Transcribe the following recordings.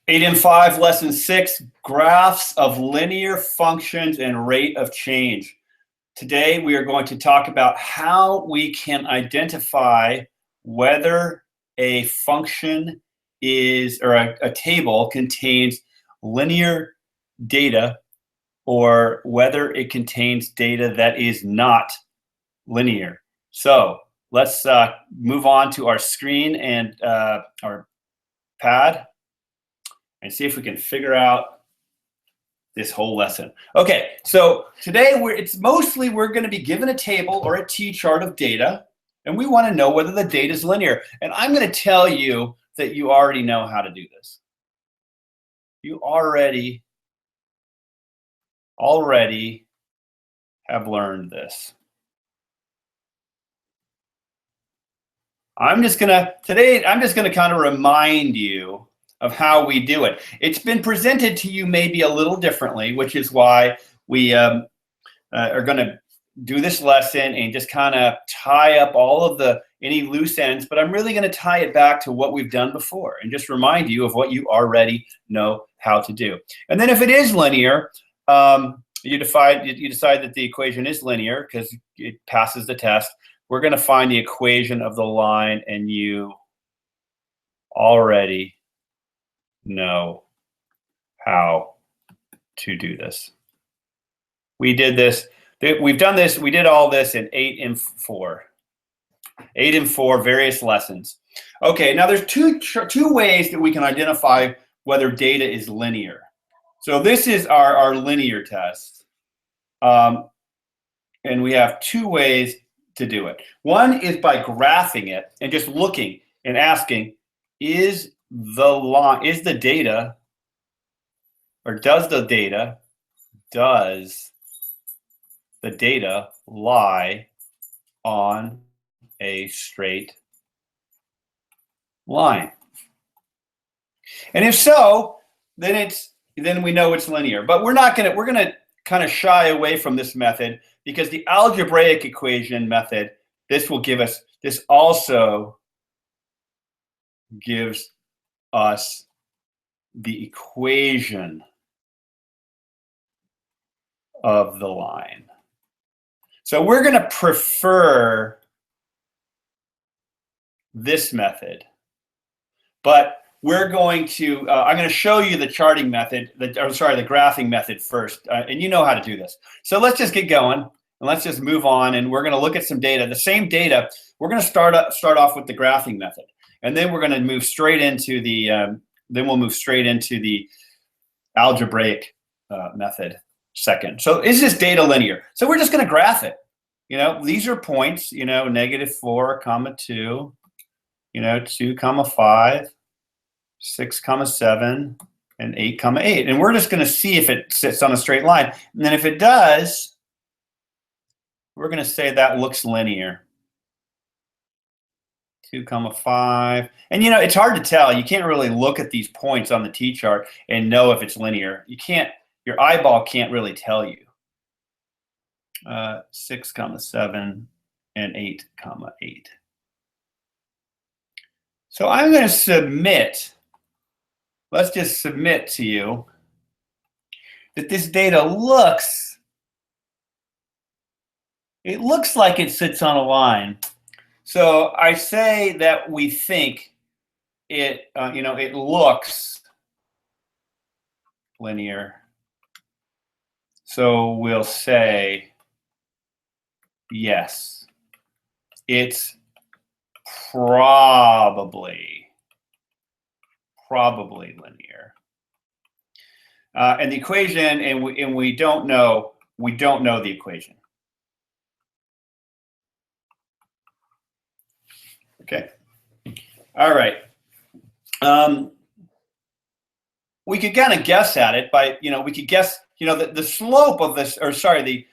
8M5, lesson 6, graphs of linear functions and rate of change. Today, we are going to talk about how we can identify whether a function is, or a table contains linear data or whether it contains data that is not linear. So let's move on to our screen and our pad and see if we can figure out this whole lesson. Okay, so today we're going to be given a table or a T-chart of data, and we want to know whether the data is linear. And I'm going to tell you that you already know how to do this. You already have learned this. I'm just gonna kind of remind you of how we do it. It's been presented to you maybe a little differently, which is why we are going to do this lesson and just kind of tie up all of any loose ends, but I'm really going to tie it back to what we've done before and just remind you of what you already know how to do. And then if it is linear, you decide that the equation is linear because it passes the test. We're going to find the equation of the line, and you already know how to do this. We did this. We've done this. We did all this in 8M4. 8M4, various lessons. Okay, now there's two ways that we can identify whether data is linear. So this is our linear test. And we have two ways to do it. One is by graphing it and just looking and asking, does the data lie on a straight line? And if so, then we know it's linear. But we're gonna kind of shy away from this method because the algebraic equation method, this also gives us the equation of the line. So we're going to prefer this method, but we're going to, I'm going to show you the charting method, the graphing method first, and you know how to do this. So let's just get going and let's just move on, and we're going to look at some data. The same data, we're going to start off with the graphing method, and then we're going to move straight into the, algebraic method second. So is this data linear? So we're just going to graph it. These are points, -4, 2, 2, 5, 6, 7, and 8, 8. And we're just going to see if it sits on a straight line. And then if it does, we're going to say that looks linear. 2, 5. And it's hard to tell. You can't really look at these points on the T-chart and know if it's linear. Your eyeball can't really tell you. 6, 7, and 8, 8. So I'm going to submit. Let's just submit to you that this data looks like it sits on a line. So I say that we think it looks linear. So we'll say yes, it's probably linear. And the equation, and we don't know the equation. Okay. All right. We could kind of guess at it by, we could guess, the slope of this, or sorry, the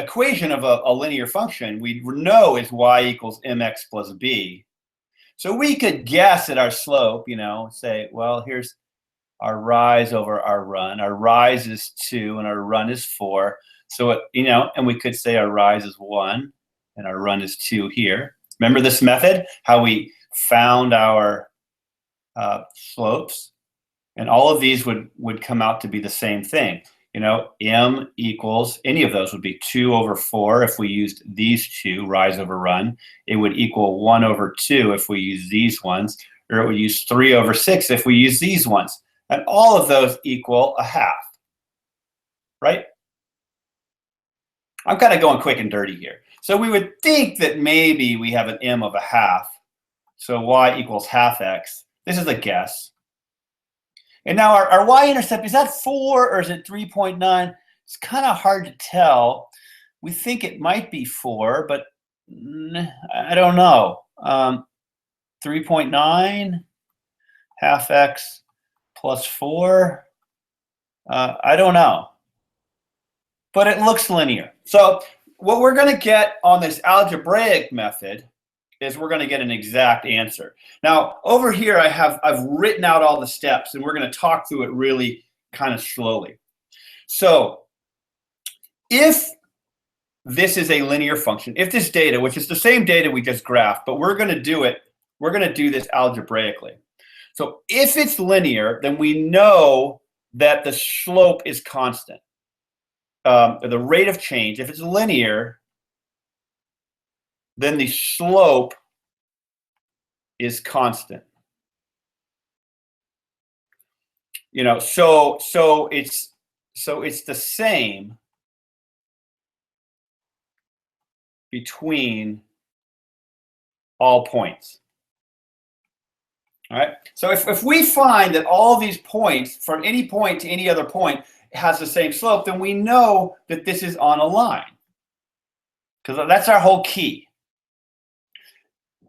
equation of a linear function we know is y equals mx plus b. So we could guess at our slope, say, well, here's our rise over our run. Our rise is 2 and our run is 4. So, and we could say our rise is 1 and our run is 2 here. Remember this method, how we found our slopes? And all of these would come out to be the same thing. You know, m equals, any of those would be 2 over 4 if we used these two, rise over run. It would equal 1 over 2 if we use these ones, or it would use 3 over 6 if we use these ones. And all of those equal a half, right? I'm kind of going quick and dirty here. So we would think that maybe we have an m of a half. So y equals half x. This is a guess. And now our y-intercept, is that 4 or is it 3.9? It's kind of hard to tell. We think it might be 4, but I don't know. 3.9, half x plus 4. I don't know. But it looks linear. So what we're going to get on this algebraic method is we're going to get an exact answer. Now, over here, I've written out all the steps, and we're going to talk through it really kind of slowly. So if this is a linear function, if this data, which is the same data we just graphed, but we're going to do this algebraically. So if it's linear, then we know that the slope is constant. The rate of change, if it's linear, then the slope is constant. You know, so it's the same between all points. All right. So if we find that all these points, from any point to any other point, has the same slope, then we know that this is on a line, because that's our whole key.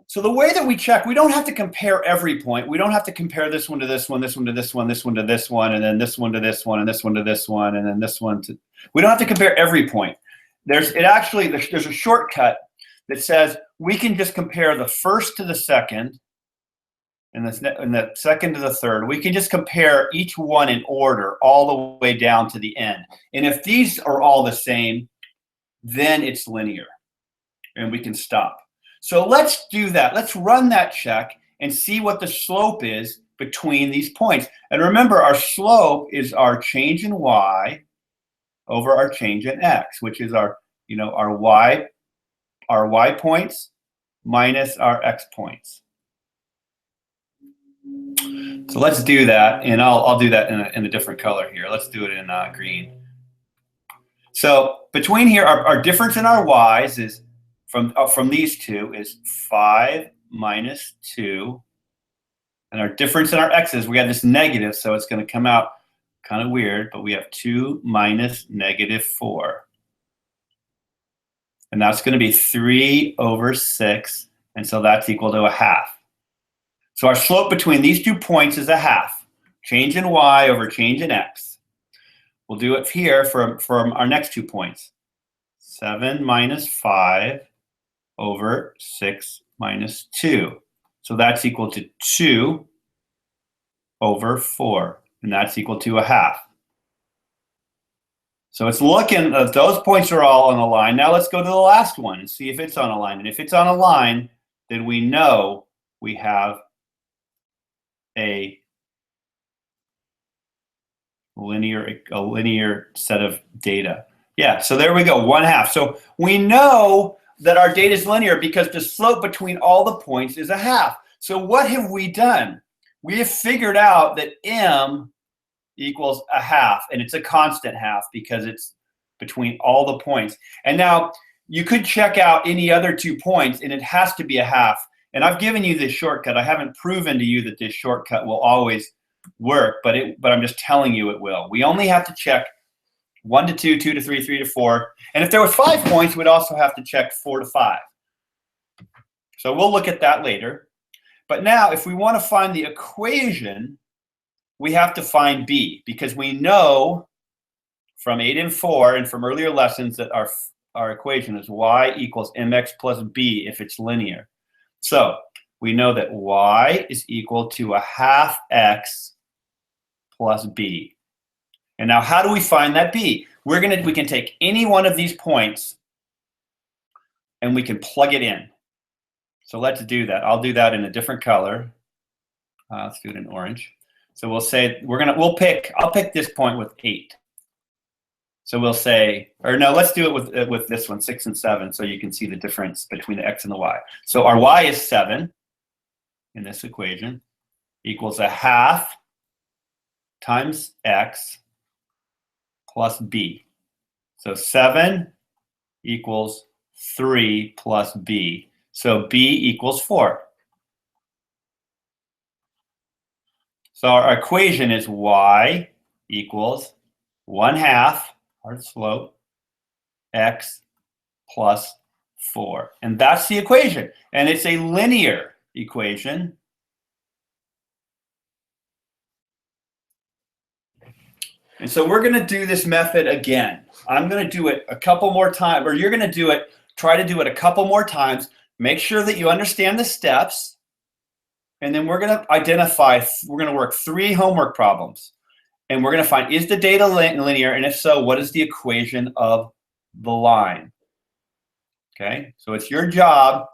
So the way that we check, we don't have to compare every point. We don't have to compare this one to this one, this one to this one, this one to this one, and then this one to this one, and this one to this one, and then this one to. We don't have to compare every point. There's a shortcut that says we can just compare the first to the second, and the second to the third. We can just compare each one in order all the way down to the end. And if these are all the same, then it's linear, and we can stop. So let's do that. Let's run that check and see what the slope is between these points. And remember, our slope is our change in y over our change in x, which is our y points minus our x points. So let's do that, and I'll do that in a different color here. Let's do it in green. So between here, our difference in our y's is from these two is 5 minus 2. And our difference in our x's, we have this negative, so it's going to come out kind of weird, but we have 2 minus negative 4. And that's going to be 3 over 6, and so that's equal to a half. So our slope between these 2 points is a half. Change in y over change in x. We'll do it here from our next 2 points. 7 minus 5 over 6 minus 2. So that's equal to 2 over 4, and that's equal to a half. So it's looking, those points are all on a line. Now let's go to the last one and see if it's on a line. And if it's on a line, then we know we have a linear set of data. Yeah, so there we go, 1/2. So we know that our data is linear because the slope between all the points is a half. So what have we done? We have figured out that m equals a half, and it's a constant half because it's between all the points. And now you could check out any other 2 points, and it has to be a half. And I've given you this shortcut. I haven't proven to you that this shortcut will always work, but I'm just telling you it will. We only have to check 1 to 2, 2 to 3, 3 to 4. And if there was 5 points, we'd also have to check 4 to 5. So we'll look at that later. But now, if we want to find the equation, we have to find b, because we know from 8 and 4 and from earlier lessons that our equation is y equals mx plus b if it's linear. So we know that y is equal to a half x plus b. And now how do we find that b? We can take any one of these points and we can plug it in. So let's do that. I'll do that in a different color. Let's do it in orange. So we'll say I'll pick this point with 8. So we'll say, or no, let's do it with this one, 6 and 7, so you can see the difference between the x and the y. So our y is 7 in this equation, equals 1/2 times x plus b. So 7 equals 3 plus b. So b equals 4. So our equation is y equals 1/2, our slope, x plus 4. And that's the equation. And it's a linear equation. And so we're going to do this method again. I'm going to do it a couple more times, or you're going to try to do it a couple more times. Make sure that you understand the steps. And then we're going to work 3 homework problems. And we're going to find, is the data linear? And if so, what is the equation of the line? Okay, so it's your job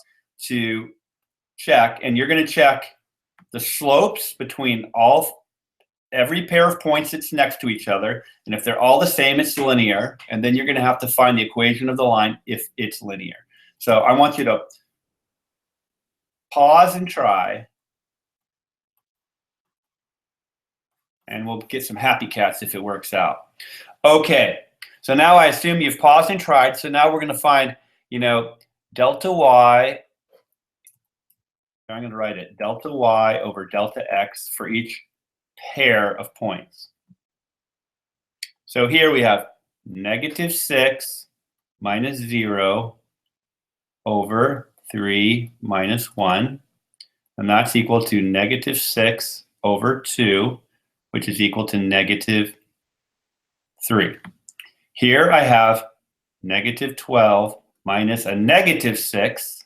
to check, and you're going to check the slopes between every pair of points that's next to each other. And if they're all the same, it's linear. And then you're going to have to find the equation of the line if it's linear. So I want you to pause and try. And we'll get some happy cats if it works out. Okay, so now I assume you've paused and tried. So now we're going to find, delta y. I'm going to write it, delta y over delta x for each pair of points. So here we have -6 minus 0 over 3 minus 1. And that's equal to -6 over 2, which is equal to -3. Here I have -12 minus a -6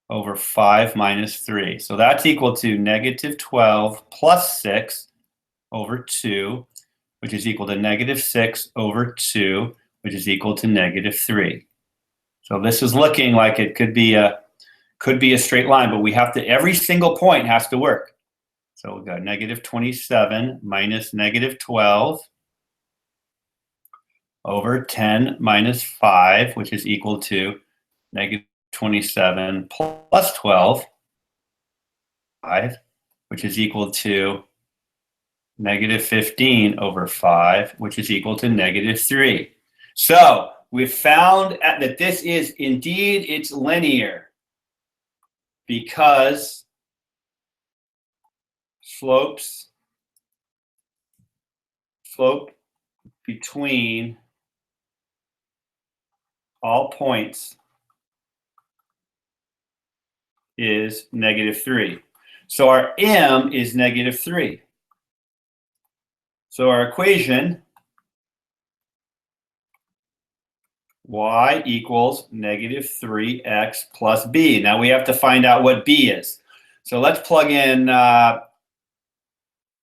over 5 minus 3. So that's equal to -12 plus 6 over 2, which is equal to -6 over 2, which is equal to -3. So this is looking like it could be a straight line, but we have to, every single point has to work. So we've got -27 minus -12 over 10 minus 5, which is equal to -27 plus 12, 5, which is equal to -15 over 5, which is equal to -3. So we've found that this is indeed, it's linear, because slope between all points is -3. So our m is -3. So our equation, y equals -3x plus b. Now we have to find out what b is. So let's plug in,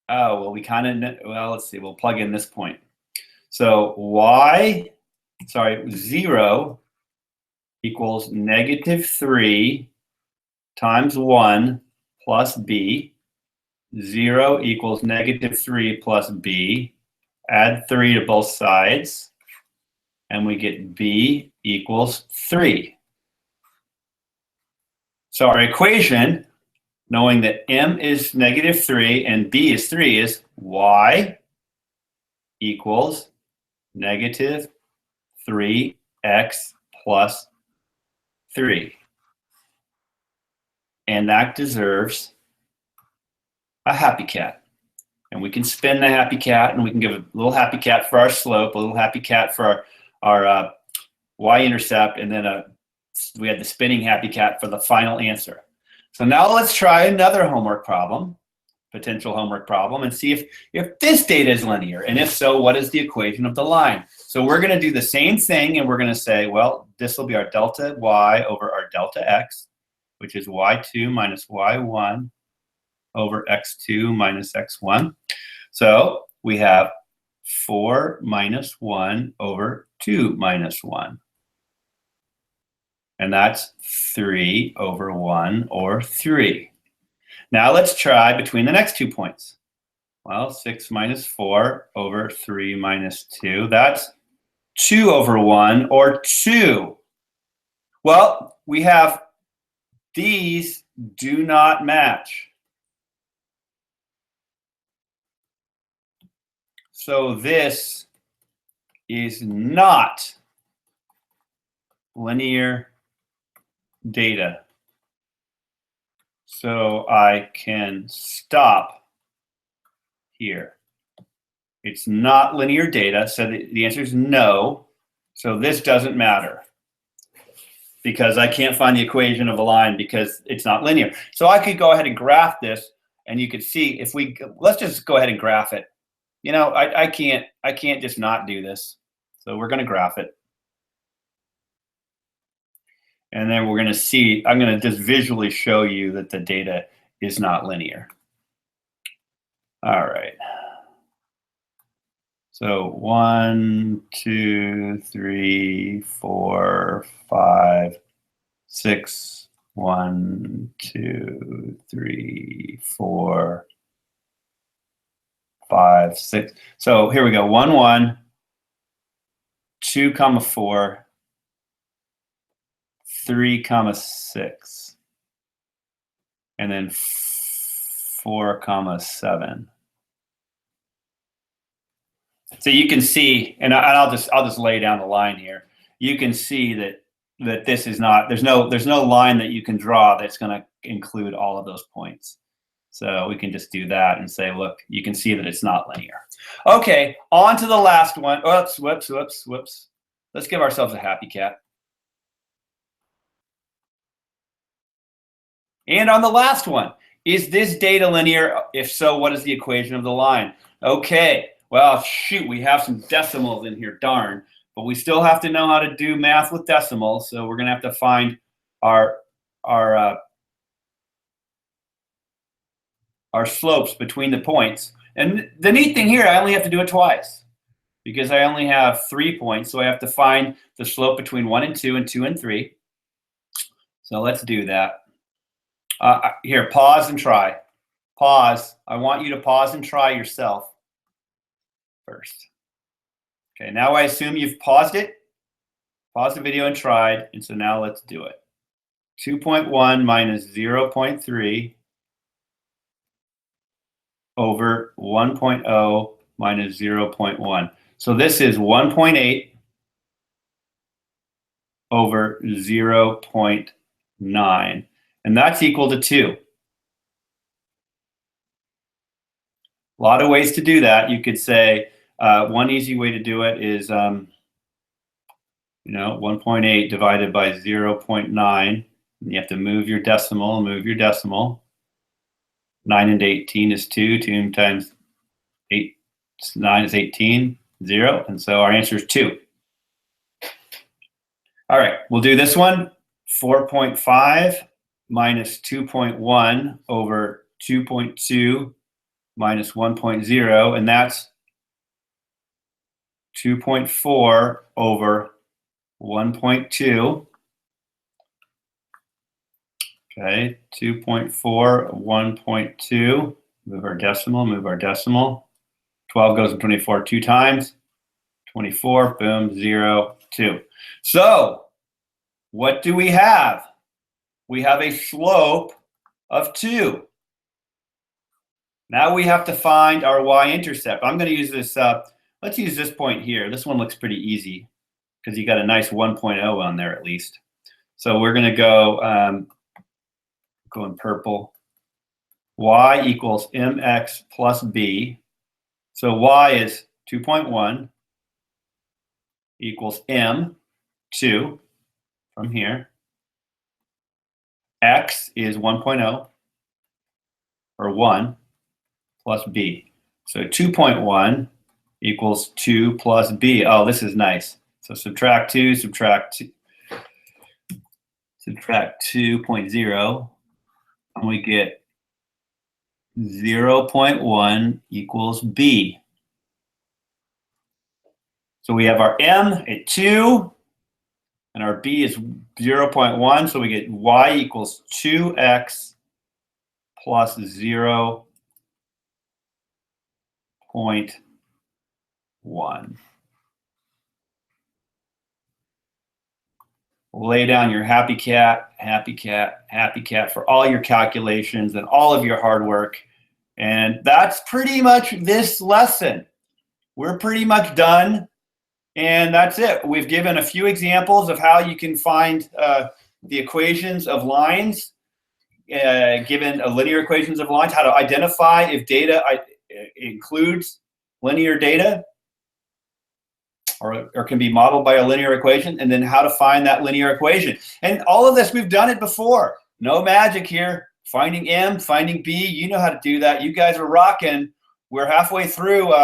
let's see, we'll plug in this point. So 0 equals -3 times 1 plus b. 0 equals -3 plus b. Add 3 to both sides, and we get b equals 3. So our equation, knowing that m is -3 and b is 3, is y equals -3x plus 3. And that deserves a happy cat. And we can spin the happy cat, and we can give a little happy cat for our slope, a little happy cat for our y-intercept, and then we had the spinning happy cat for the final answer. So now let's try another homework problem, potential homework problem, and see if this data is linear. And if so, what is the equation of the line? So we're going to do the same thing, and we're going to say, well, this will be our delta y over our delta x, which is y2 minus y1 over x2 minus x1. So we have 4 minus 1 over 2 minus 1. And that's 3 over 1, or 3. Now let's try between the next 2 points. Well, 6 minus 4 over 3 minus 2. That's 2 over 1, or 2. Well, we have these do not match. So this is not linear data. So I can stop here. It's not linear data, so the answer is no. So this doesn't matter because I can't find the equation of a line because it's not linear. So I could go ahead and graph this, and you could see if we, let's just go ahead and graph it. You know, I can't just not do this. So we're going to graph it. And then we're going to see, I'm going to just visually show you that the data is not linear. All right. So 1, 2, 3, 4, 5, 6, 1, 2, 3, 4, 5, 6. So here we go. 1, 1, 2, 4, 3, 6, and then 4, 7. So you can see, and I'll just lay down the line here. You can see that this is not, there's no line that you can draw that's going to include all of those points. So we can just do that and say, look, you can see that it's not linear. Okay, on to the last one. Oops, whoops, whoops, whoops. Let's give ourselves a happy cat. And on the last one, is this data linear? If so, what is the equation of the line? Okay, well, shoot, we have some decimals in here, darn. But we still have to know how to do math with decimals, so we're going to have to find our slopes between the points. And the neat thing here, I only have to do it twice because I only have 3 points, so I have to find the slope between 1 and 2 and 2 and 3. So let's do that. Here, pause and try. Pause. I want you to pause and try yourself first. Okay, now I assume you've paused it, paused the video and tried, and so now let's do it. 2.1 minus 0.3 over 1.0 minus 0.1. So this is 1.8 over 0.9. And that's equal to 2. A lot of ways to do that. You could say one easy way to do it is, 1.8 divided by 0.9. You have to move your decimal, 9 into 18 is 2. 2 times 9 is 18, 0. And so our answer is 2. All right, we'll do this one. 4.5 minus 2.1 over 2.2 minus 1.0, and that's 2.4 over 1.2. Okay, 2.4, 1.2. Move our decimal. 12 goes in 24 2 times. 24, boom, 0, 2. So, what do we have? We have a slope of 2. Now we have to find our y-intercept. I'm going to use this, let's use this point here. This one looks pretty easy because you got a nice 1.0 on there at least. So we're going to go, go in purple. Y equals mx plus b. So y is 2.1 equals m, 2 from here. X is 1.0 or 1 plus b. So 2.1 equals 2 plus b. Oh, this is nice. So subtract 2, subtract 2.0, and we get 0.1 equals b. So we have our m at 2, and our b is 0.1, so we get y equals 2x plus 0.1. Lay down your happy cat, happy cat, happy cat for all your calculations and all of your hard work. And that's pretty much this lesson. We're pretty much done. And that's it. We've given a few examples of how you can find the equations of lines, given linear equations of lines, how to identify if data includes linear data, or can be modeled by a linear equation, and then how to find that linear equation. And all of this, we've done it before. No magic here. Finding M, finding B, you know how to do that. You guys are rocking. We're halfway through.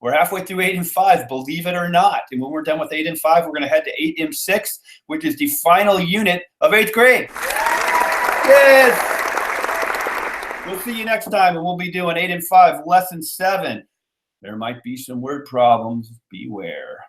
We're halfway through 8 and 5, believe it or not. And when we're done with 8 and 5, we're going to head to 8M6, which is the final unit of 8th grade. Yes. We'll see you next time, and we'll be doing 8 and 5, lesson 7. There might be some word problems. Beware.